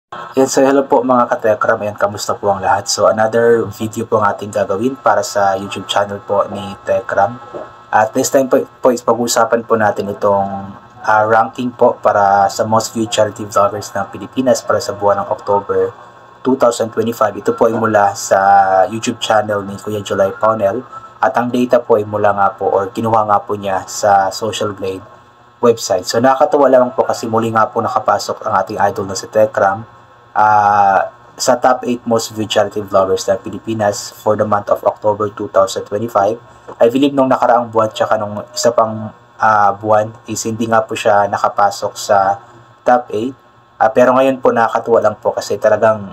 Yan, so hello po mga katekram, ayan, kamusta po ang lahat? So another video po ang ating gagawin para sa YouTube channel po ni Tekram. At this time po is pag-uusapan po natin itong ranking po para sa most viewed charity vloggers ng Pilipinas para sa buwan ng October 2025. Ito po ay mula sa YouTube channel ni Kuya July Paunel at ang data po ay mula nga po or kinuha nga po niya sa Social Blade website. So nakakatuwa lang po kasi muli nga po nakapasok ang ating idol na si Tekram sa top 8 most viewed charity vloggers ng Pilipinas for the month of October 2025. I believe nung nakaraang buwan tsaka nung isa pang buwan is hindi nga po siya nakapasok sa top 8. Pero ngayon po nakakatuwa lang po kasi talagang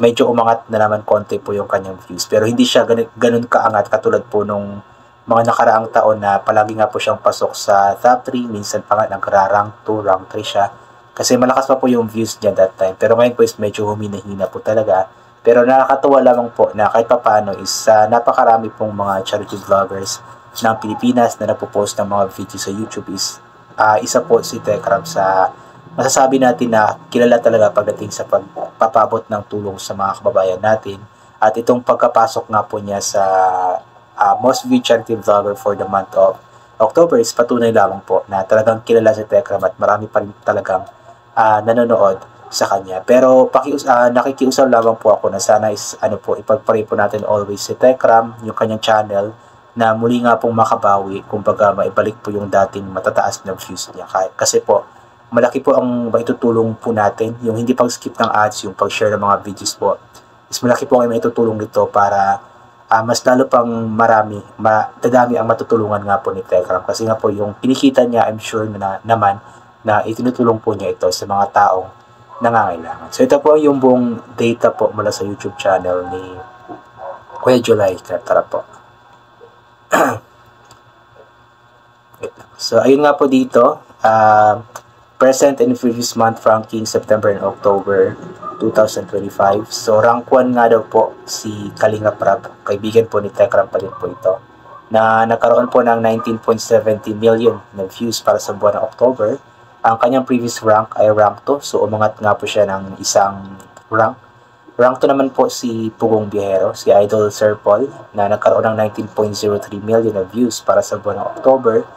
medyo umangat na naman konti po yung kanyang views. Pero hindi siya ganun kaangat katulad po nung mga nakaraang taon na palagi nga po siyang pasok sa top 3, minsan pa nga nag-rank 2, rank 3 siya. Kasi malakas pa po yung views niya that time. Pero ngayon po is medyo humina-hina po talaga. Pero nakakatuwa lamang po na kahit paano is napakarami pong mga charity vloggers ng Pilipinas na napopost ng mga videos sa YouTube is isa po si Tekram sa masasabi natin na kilala talaga pagdating sa pagpapabot ng tulong sa mga kababayan natin. At itong pagkapasok nga po niya sa most viewed charity vlogger for the month of October is patunay lamang po na talagang kilala si Tekram at marami pa rin talagang nanonood sa kanya. Pero nakikiusap lamang po ako na sana is ipagpray po natin always si Tekram, yung kanyang channel, na muli nga pong makabawi, kumbaga maibalik po yung dating matataas na views niya. Kasi po, malaki po ang maitutulong po natin, yung hindi pag-skip ng ads, yung pag-share ng mga videos po, is malaki po ang maitutulong nito para mas lalo pang dadami ang matutulungan nga po ni Tekram. Kasi nga po yung kinikita niya, I'm sure naman na itinutulong po niya ito sa mga taong nangangailangan. So ito po yung buong data po mula sa YouTube channel ni Kuya July. Tara po. So ayun nga po dito, present and previous month ranking September and October 2025. So rank 1 nga daw po si Kalinga Prab, kaibigan po ni Tekram pa rin po ito, na nagkaroon po ng 19.70 million na views para sa buwan ng October. Ang kanyang previous rank ay rank 2, so umangat nga po siya ng isang rank. Rank 2 naman po si Pugong Biyahero, si Idol Sir Paul, na nagkaroon ng 19.03 million na views para sa buwan ng October.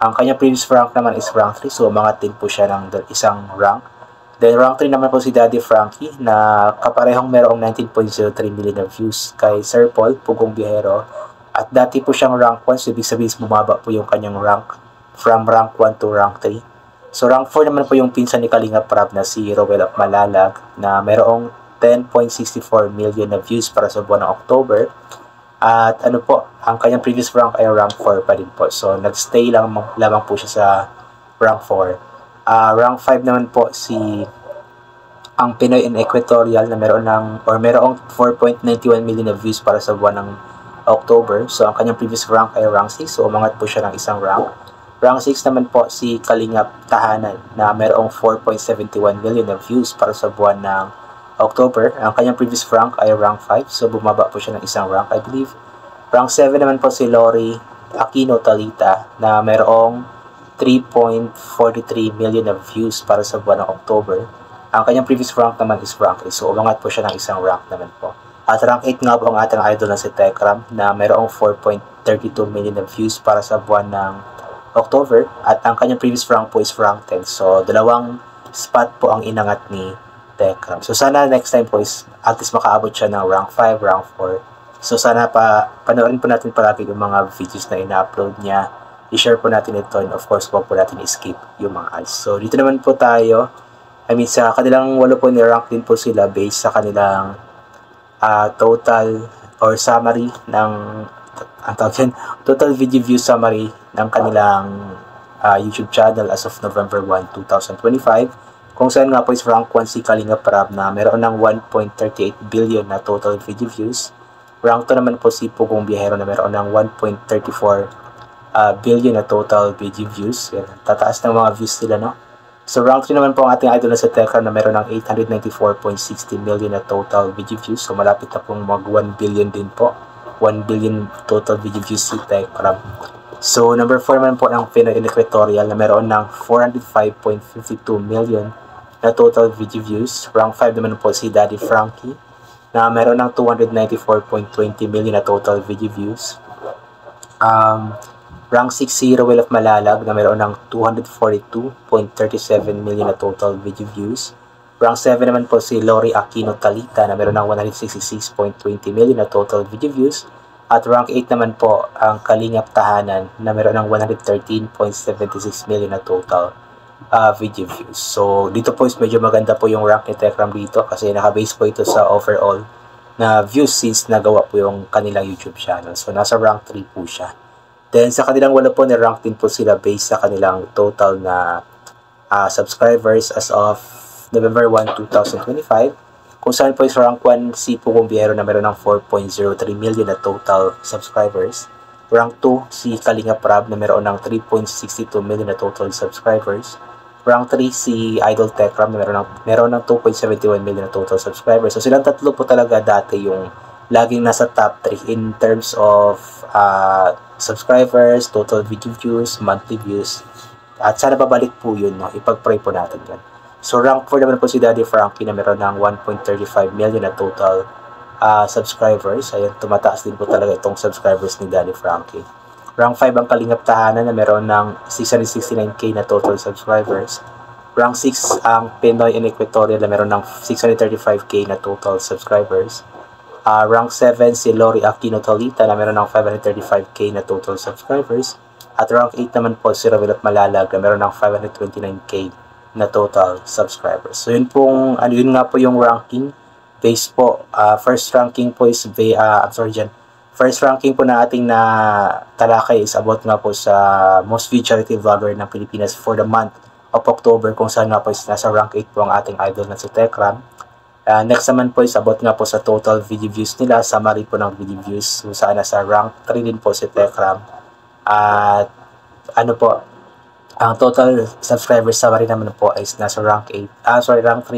Ang kanyang previous rank naman is rank 3, so umangat din po siya ng isang rank. Then rank 3 naman po si Daddy Frankie, na kaparehong merong 19.03 million na views kay Sir Paul, Pugong Biyahero. At dati po siyang rank 1, so ibig sabihin bumaba po yung kanyang rank from rank 1 to rank 3. So rank 4 naman po yung pinsan ni Kalinga Prab na si Rowell of Malalag, na mayroong 10.64 million na views para sa buwan ng October. At ang kanyang previous rank ay rank 4 pa din po. So nagstay lamang po siya sa rank 4. Rank 5 naman po si ang Pinoy and Equatorial na merong 4.91 million na views para sa buwan ng October. So ang kanyang previous rank ay rank 6, so umangat po siya ng isang rank. Rank 6 naman po si Kalingap Tahanan na mayroong 4.71 million na views para sa buwan ng October. Ang kanyang previous rank ay rank 5, so bumaba po siya ng isang rank, I believe. Rank 7 naman po si Lori Aquino Talita na mayroong 3.43 million na views para sa buwan ng October. Ang kanyang previous rank naman is rank 8, so umangat po siya ng isang rank naman po. At rank 8 nga po ang ating idol na si Tekram na mayroong 4.32 million na views para sa buwan ng October, at ang kanyang previous rank po is rank 10. So, dalawang spot po ang inangat ni Tekram. So, sana next time po is at least makaabot siya ng rank 5, rank 4. So, sana panoorin po natin palagi yung mga videos na ina-upload niya. I-share po natin ito, and of course, huwag po natin i-skip yung mga ads. So, dito naman po tayo. Sa kanilang 8 po ni-rank din po sila based sa kanilang total or summary ng total video view summary ng kanilang YouTube channel as of November 1, 2025, kung saan nga po is rank 1 si Kalinga Prab na meron ng 1.38 billion na total video views. Rank 2 naman po si Pugong Biyahero na meron ng 1.34 billion na total video views. Yan, tataas ng mga views nila, no? So rank 3 naman po ang ating idol na sa Tekram na meron ng 894.60 million na total video views. So malapit na pong mag 1 billion din po. 1 billion total video views si Tekram. So number 4 naman po ng Pinoy and Equatorial na meron ng 405.52 million na total video views. Rank 5 naman po si Daddy Frankie na meron ng 294.20 million na total video views. Rank 6 si Ruel of Malalag na meron ng 242.37 million na total video views. Rank 7 naman po si Lori Aquino Talita na meron ng 166.20 million na total video views. At rank 8 naman po ang Kalingap Tahanan na meron ng 113.76 million na total video views. So dito po is medyo maganda po yung rank ni Tekram dito kasi nakabase po ito sa overall na views since nagawa po yung kanilang YouTube channel. So nasa rank 3 po siya. Then sa kanilang wala po, ni-rank din po sila based sa kanilang total na subscribers as of November 1, 2025. Kung saan po is rank 1 si Pugong Biero na meron ng 4.03 million na total subscribers. Rank 2 si Kalinga Prab na meron ng 3.62 million na total subscribers. Rank 3 si Idol Tekram na meron ng 2.71 million na total subscribers. So silang tatlo po talaga dati yung laging nasa top 3 in terms of subscribers, total video views, monthly views. At sana babalik po yun, no? Ipag-pray po natin yan. So rank 4 naman po si Daddy Frankie na meron ng 1.35 million na total subscribers. Ayan, tumataas din po talaga itong subscribers ni Daddy Frankie. Rank 5 ang Kalingap Tahanan na meron ng 669k na total subscribers. Rank 6 ang Pinoy and Equatorial na meron ng 635k na total subscribers. Rank 7 si Lori Aquino Talita na meron ng 535k na total subscribers. At rank 8 naman po si Ruel of Malalag na meron ng 529k na total subscribers. So yun nga po yung ranking base po. First ranking po is first ranking po na ating na talakay is about nga po sa most viewed charity vlogger ng Pilipinas for the month of October, kung saan nga po is nasa rank 8 po ang ating idol na si Tekram. Next naman po is about nga po sa total video views nila, summary po ng video views, kung saan nasa rank 3 din po si Tekram. At ang total subscribers summary naman po is nasa rank 3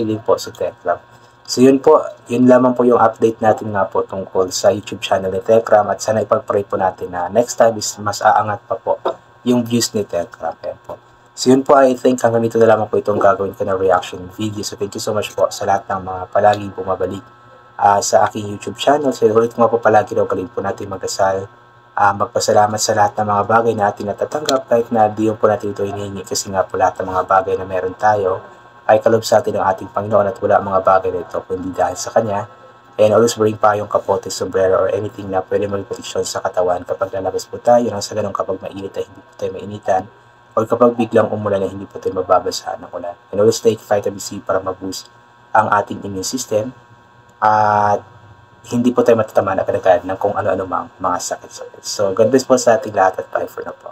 din po si Tekram. So yun lamang po yung update natin nga po tungkol sa YouTube channel ni Tekram, at sana ipag-pray po natin na next time is mas aangat pa po yung views ni Tekram. Po. So yun po, I think hanggang dito na lamang po itong gagawin ko na reaction video. So thank you so much po sa lahat ng mga palaging bumabalik sa aking YouTube channel. So ulit nga po palagi daw galing po natin magdasal. Magpasalamat sa lahat ng mga bagay na ating natatanggap kahit na di yung po natin ito hinihingi, kasi nga po lahat ng mga bagay na meron tayo ay kalob sa atin ng ating Panginoon, at wala mga bagay na ito kundi dahil sa Kanya. And always bring pa yung kapote, sombrero, or anything na pwede maging protection sa katawan kapag lalabas po tayo, nang sa ganun kapag mainit ay hindi po tayo mainitan, o kapag biglang umulan ay hindi po tayo mababasahan ng ulan. And always take vitamin C para ma-boost ang ating immune system, at hindi po tayo matatama na agad ng kung ano-ano mga sakit-sakit. So, God bless po sa ating lahat, at bye for now po.